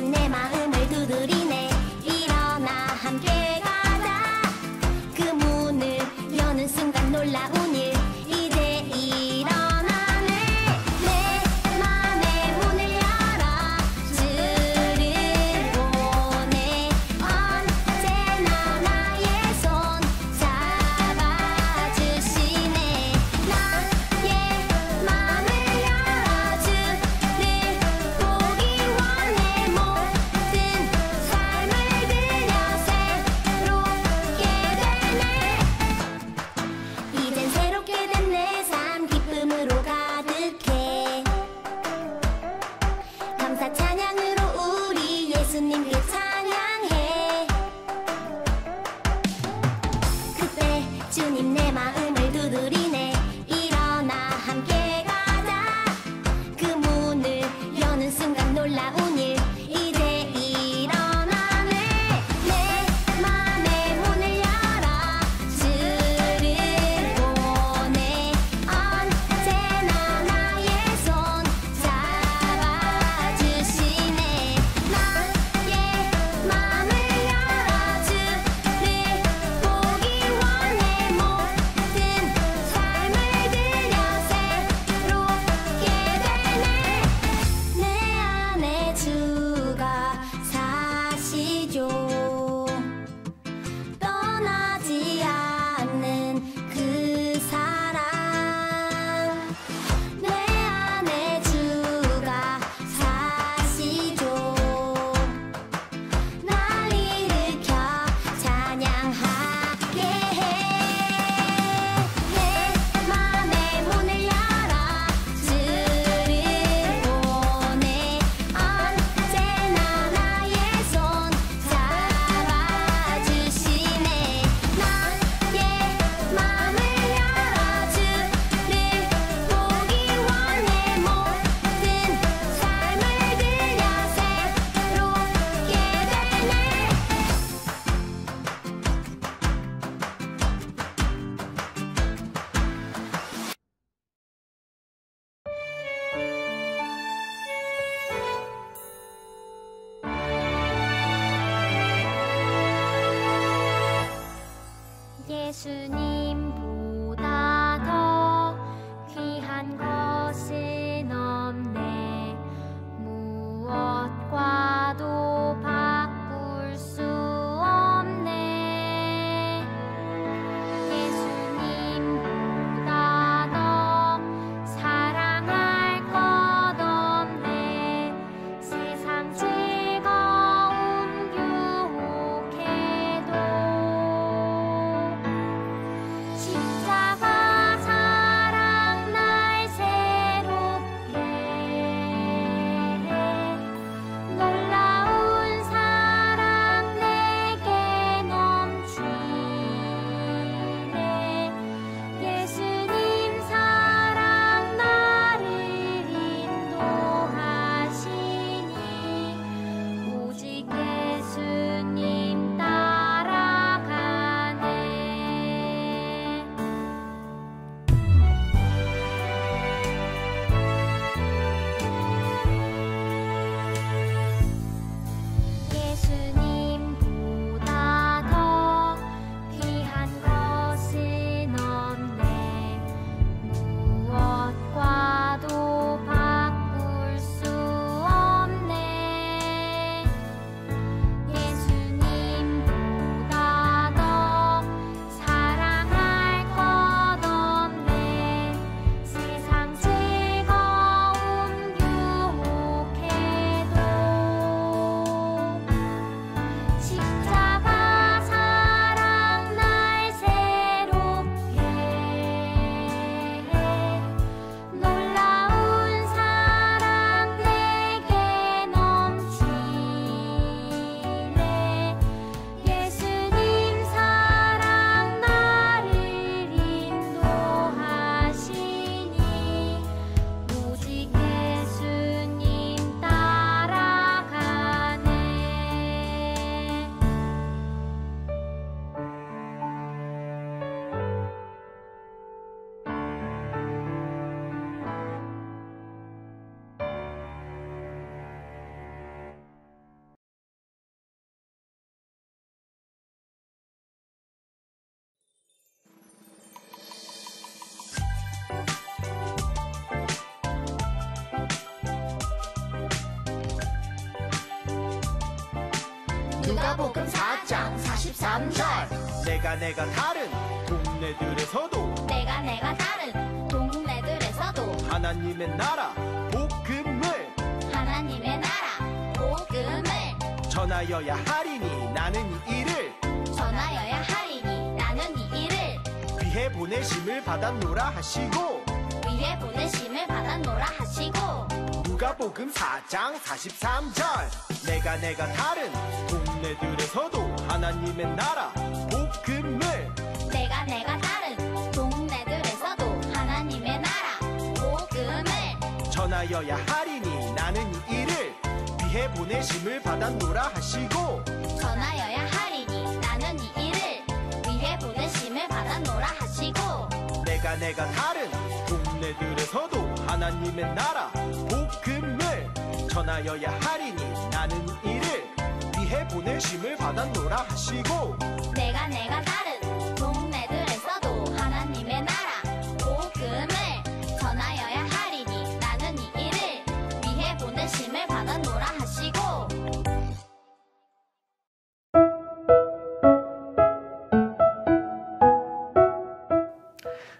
주님 내 마음을 두드리네. 일어나 함께 가자. 그 문을 여는 순간 놀라운 일 이제 일어나네. 내 맘의 문을 열어 주를 보내. 언제나 나의 손 잡아주시네. 나의 맘을 열어 주를 보기 원해. 모든 삶을 들여 새롭게 되네. 이젠 새롭게 된 내 삶 기쁨으로 가득해. 감사 찬양으로 우리 예수님께 찬양해. 그때 주님 내 마음을 두드리네. 일어나 함께 가자. 그 문을 여는 순간 놀라운 일 이제 일어나네. 내 맘의 문을 열어 주를 보내. 언제나 나의 손 잡아주시네. 나의 맘을 열어 주를 보기 원해. 모든 삶을 들여 새롭게 되네. 내 안에 주가 사시죠. 떠나지 않는 그 사랑. 내 안에 주가 사시죠. 날 일으켜 찬양하게 해. 내 맘의 문을 열어 주를 보내. 언제나 나의 손 잡아주시네. 나의 맘을 열어 주를 보기 원해. 모든 삶을 들여 새롭게 되네. 예수님보다 더 귀한 것은 없네. 무엇과도 바꿀 수 없네. 예수님보다 더 사랑할 것 없네. 세상 즐거움 유혹해도 누가복음 4장 43절. 내가 다른 동네들에서도 내가 다른 동네들에서도 하나님의 나라 복음을 전하여야 하리니 나는 이 일을 위해 보내심을 받았노라 하시고 누가복음 4장 43절. 내가 다른 동네들에서도 하나님의 나라 복음을 내가 다른 동네들에서도 하나님의 나라 복음을 전하여야 하리니 나는 이 일을 위해 보내심을 받았노라 하시고 전하여야 하리니 나는 이 일을 위해 보내심을 받았노라 하시고 내가 다른 동네들에서도 하나님의 나라 복음을 전하여야 하리니 나는 이 일을 위해 보내심을 받았노라 하시고 내가 다른 동네들에서도 하나님의 나라 복음을 전하여야 하리니 나는 이 일을 위해 보내심을 받았노라 하시고.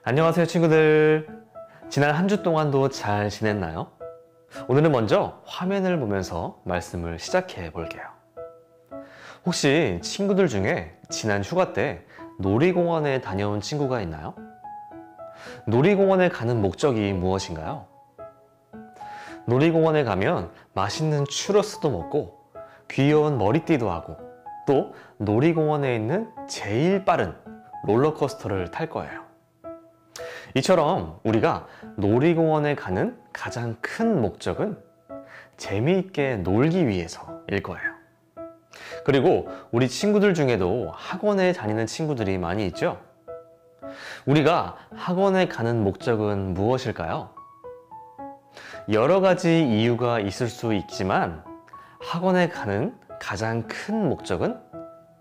안녕하세요 친구들. 지난 한 주 동안도 잘 지냈나요? 오늘은 먼저 화면을 보면서 말씀을 시작해 볼게요. 혹시 친구들 중에 지난 휴가 때 놀이공원에 다녀온 친구가 있나요? 놀이공원에 가는 목적이 무엇인가요? 놀이공원에 가면 맛있는 추러스도 먹고 귀여운 머리띠도 하고 또 놀이공원에 있는 제일 빠른 롤러코스터를 탈 거예요. 이처럼 우리가 놀이공원에 가는 가장 큰 목적은 재미있게 놀기 위해서일 거예요. 그리고 우리 친구들 중에도 학원에 다니는 친구들이 많이 있죠? 우리가 학원에 가는 목적은 무엇일까요? 여러 가지 이유가 있을 수 있지만 학원에 가는 가장 큰 목적은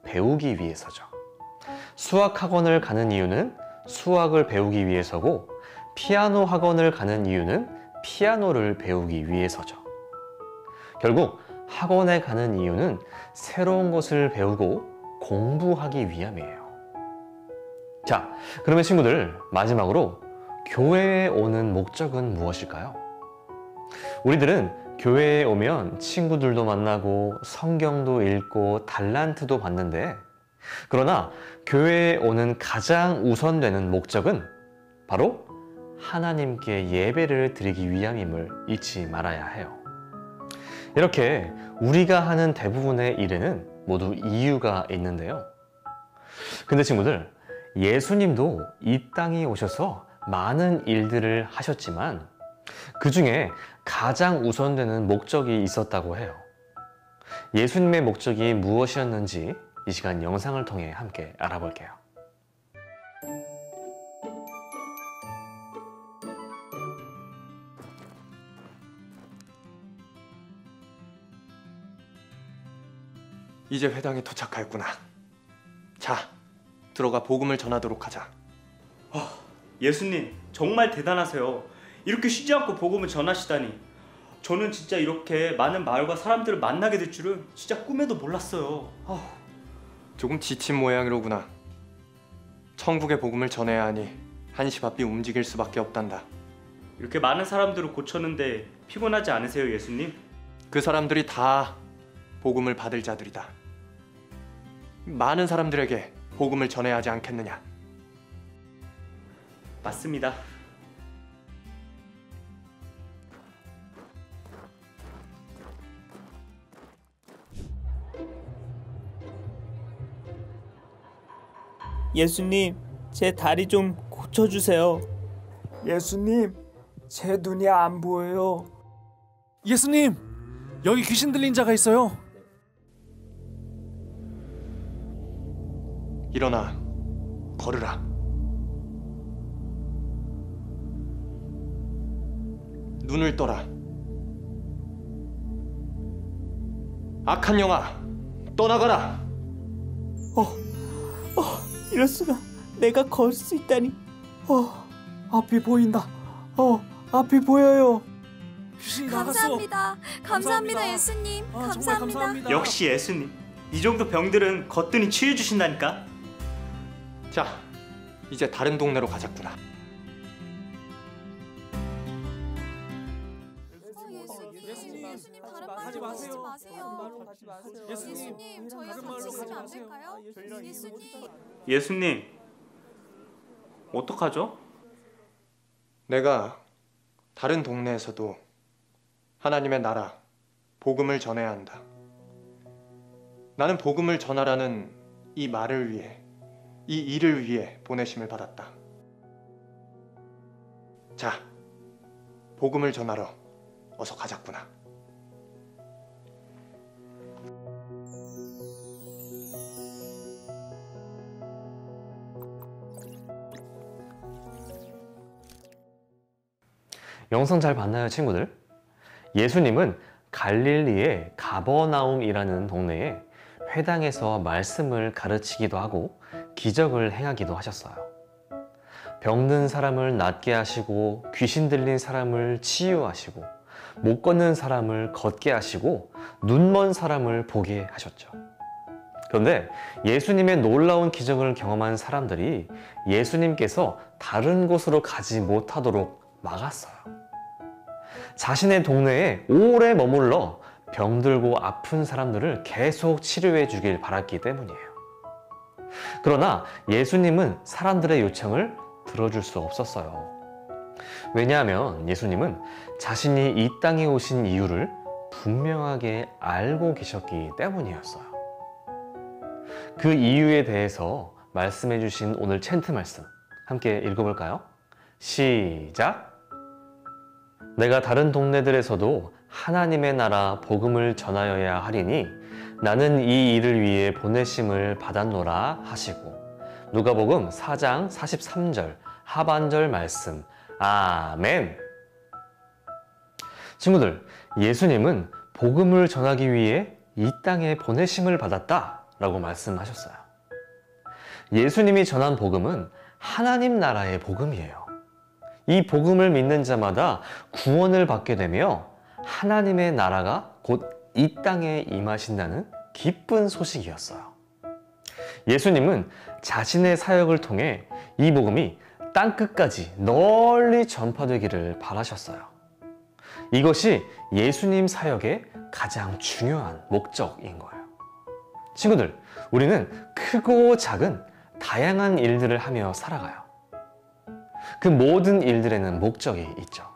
배우기 위해서죠. 수학 학원을 가는 이유는 수학을 배우기 위해서고 피아노 학원을 가는 이유는 피아노를 배우기 위해서죠. 결국 학원에 가는 이유는 새로운 것을 배우고 공부하기 위함이에요. 자, 그러면 친구들 마지막으로 교회에 오는 목적은 무엇일까요? 우리들은 교회에 오면 친구들도 만나고 성경도 읽고 달란트도 받는데 그러나 교회에 오는 가장 우선되는 목적은 바로 하나님께 예배를 드리기 위함임을 잊지 말아야 해요. 이렇게 우리가 하는 대부분의 일에는 모두 이유가 있는데요. 근데 친구들, 예수님도 이 땅에 오셔서 많은 일들을 하셨지만 그 중에 가장 우선되는 목적이 있었다고 해요. 예수님의 목적이 무엇이었는지 이 시간 영상을 통해 함께 알아볼게요. 이제 회당에 도착하였구나. 자, 들어가 복음을 전하도록 하자. 예수님 정말 대단하세요. 이렇게 쉬지 않고 복음을 전하시다니. 저는 진짜 이렇게 많은 마을과 사람들을 만나게 될 줄은 진짜 꿈에도 몰랐어요. 조금 지친 모양이로구나. 천국의 복음을 전해야 하니 한시바삐 움직일 수밖에 없단다. 이렇게 많은 사람들을 고쳤는데 피곤하지 않으세요, 예수님? 그 사람들이 다 복음을 받을 자들이다. 많은 사람들에게 복음을 전해야 하지 않겠느냐? 맞습니다. 예수님, 제 다리 좀 고쳐주세요. 예수님, 제 눈이 안 보여요. 예수님, 여기 귀신 들린 자가 있어요. 일어나, 걸으라. 눈을 떠라. 악한 영아, 떠나가라. 이럴 수가. 내가 걸 수 있다니. 앞이 보인다. 앞이 보여요. 귀신이 감사합니다. 감사합니다, 예수님. 정말 감사합니다. 감사합니다. 역시 예수님. 이 정도 병들은 거뜬히 치유해 주신다니까. 자, 이제 다른 동네로 가자꾸나. 가지 마세요. 예수님, 저희 같이 있으면 안 될까요? 예수님. 예수님, 어떡하죠? 내가 다른 동네에서도 하나님의 나라, 복음을 전해야 한다. 나는 복음을 전하라는 이 말을 위해, 이 일을 위해 보내심을 받았다. 자, 복음을 전하러 어서 가자꾸나. 영상 잘 봤나요, 친구들? 예수님은 갈릴리의 가버나움이라는 동네에 회당에서 말씀을 가르치기도 하고 기적을 행하기도 하셨어요. 병든 사람을 낫게 하시고 귀신 들린 사람을 치유하시고 못 걷는 사람을 걷게 하시고 눈먼 사람을 보게 하셨죠. 그런데 예수님의 놀라운 기적을 경험한 사람들이 예수님께서 다른 곳으로 가지 못하도록 막았어요. 자신의 동네에 오래 머물러 병들고 아픈 사람들을 계속 치료해 주길 바랐기 때문이에요. 그러나 예수님은 사람들의 요청을 들어줄 수 없었어요. 왜냐하면 예수님은 자신이 이 땅에 오신 이유를 분명하게 알고 계셨기 때문이었어요. 그 이유에 대해서 말씀해 주신 오늘 챈트 말씀 함께 읽어볼까요? 시작! 내가 다른 동네들에서도 하나님의 나라 복음을 전하여야 하리니 나는 이 일을 위해 보내심을 받았노라 하시고, 누가복음 4장 43절 하반절 말씀. 아멘. 친구들, 예수님은 복음을 전하기 위해 이 땅에 보내심을 받았다 라고 말씀하셨어요. 예수님이 전한 복음은 하나님 나라의 복음이에요. 이 복음을 믿는 자마다 구원을 받게 되며 하나님의 나라가 곧 이 땅에 임하신다는 기쁜 소식이었어요. 예수님은 자신의 사역을 통해 이 복음이 땅끝까지 널리 전파되기를 바라셨어요. 이것이 예수님 사역의 가장 중요한 목적인 거예요. 친구들, 우리는 크고 작은 다양한 일들을 하며 살아가요. 그 모든 일들에는 목적이 있죠.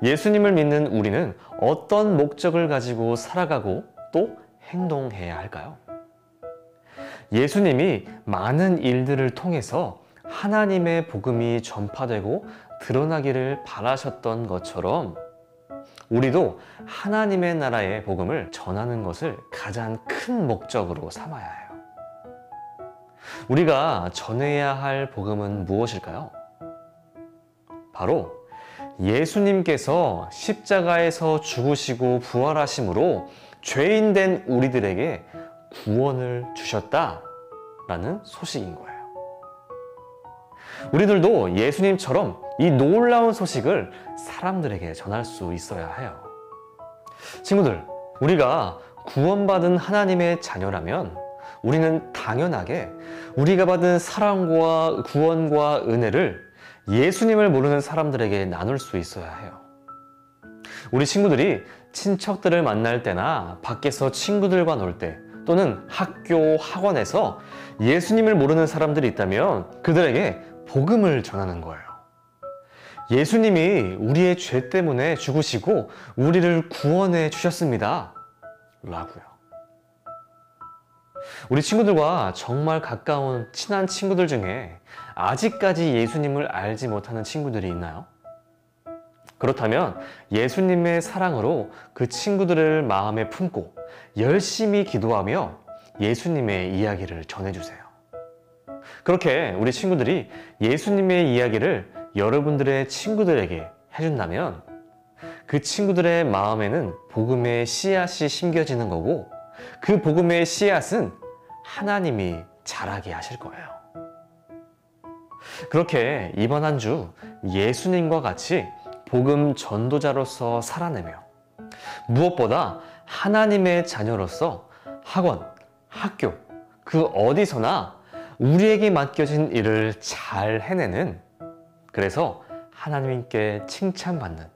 예수님을 믿는 우리는 어떤 목적을 가지고 살아가고 또 행동해야 할까요? 예수님이 많은 일들을 통해서 하나님의 복음이 전파되고 드러나기를 바라셨던 것처럼 우리도 하나님의 나라의 복음을 전하는 것을 가장 큰 목적으로 삼아야 해요. 우리가 전해야 할 복음은 무엇일까요? 바로 예수님께서 십자가에서 죽으시고 부활하심으로 죄인된 우리들에게 구원을 주셨다라는 소식인 거예요. 우리들도 예수님처럼 이 놀라운 소식을 사람들에게 전할 수 있어야 해요. 친구들, 우리가 구원받은 하나님의 자녀라면 우리는 당연하게 우리가 받은 사랑과 구원과 은혜를 예수님을 모르는 사람들에게 나눌 수 있어야 해요. 우리 친구들이 친척들을 만날 때나 밖에서 친구들과 놀 때 또는 학교, 학원에서 예수님을 모르는 사람들이 있다면 그들에게 복음을 전하는 거예요. 예수님이 우리의 죄 때문에 죽으시고 우리를 구원해 주셨습니다. 라고요. 우리 친구들과 정말 가까운 친한 친구들 중에 아직까지 예수님을 알지 못하는 친구들이 있나요? 그렇다면 예수님의 사랑으로 그 친구들을 마음에 품고 열심히 기도하며 예수님의 이야기를 전해주세요. 그렇게 우리 친구들이 예수님의 이야기를 여러분들의 친구들에게 해준다면 그 친구들의 마음에는 복음의 씨앗이 심겨지는 거고 그 복음의 씨앗은 하나님이 자라게 하실 거예요. 그렇게 이번 한 주 예수님과 같이 복음 전도자로서 살아내며 무엇보다 하나님의 자녀로서 학원, 학교, 그 어디서나 우리에게 맡겨진 일을 잘 해내는, 그래서 하나님께 칭찬받는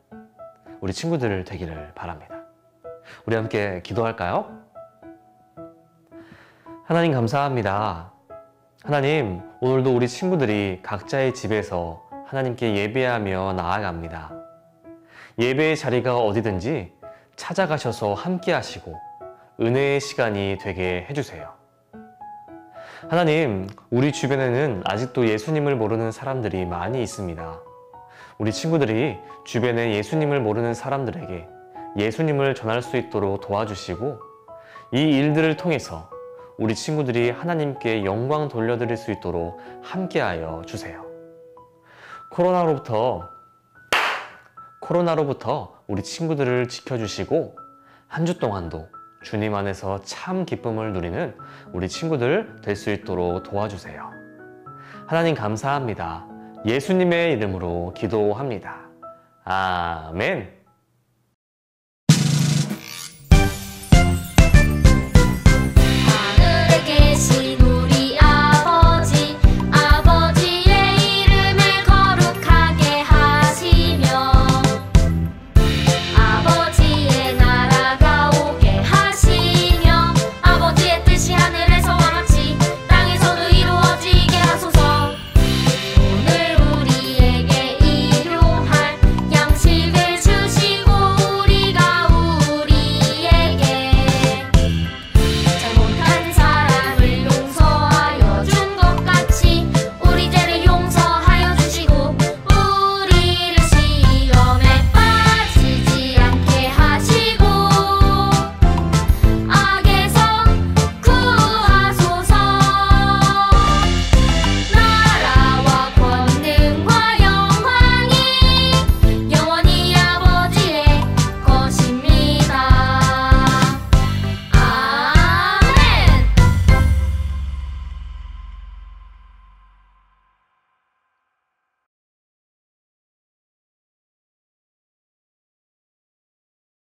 우리 친구들 되기를 바랍니다. 우리 함께 기도할까요? 하나님 감사합니다. 하나님, 오늘도 우리 친구들이 각자의 집에서 하나님께 예배하며 나아갑니다. 예배의 자리가 어디든지 찾아가셔서 함께 하시고 은혜의 시간이 되게 해주세요. 하나님, 우리 주변에는 아직도 예수님을 모르는 사람들이 많이 있습니다. 우리 친구들이 주변에 예수님을 모르는 사람들에게 예수님을 전할 수 있도록 도와주시고, 이 일들을 통해서 우리 친구들이 하나님께 영광 돌려드릴 수 있도록 함께하여 주세요. 코로나로부터 우리 친구들을 지켜주시고, 한 주 동안도 주님 안에서 참 기쁨을 누리는 우리 친구들 될 수 있도록 도와주세요. 하나님 감사합니다. 예수님의 이름으로 기도합니다. 아멘.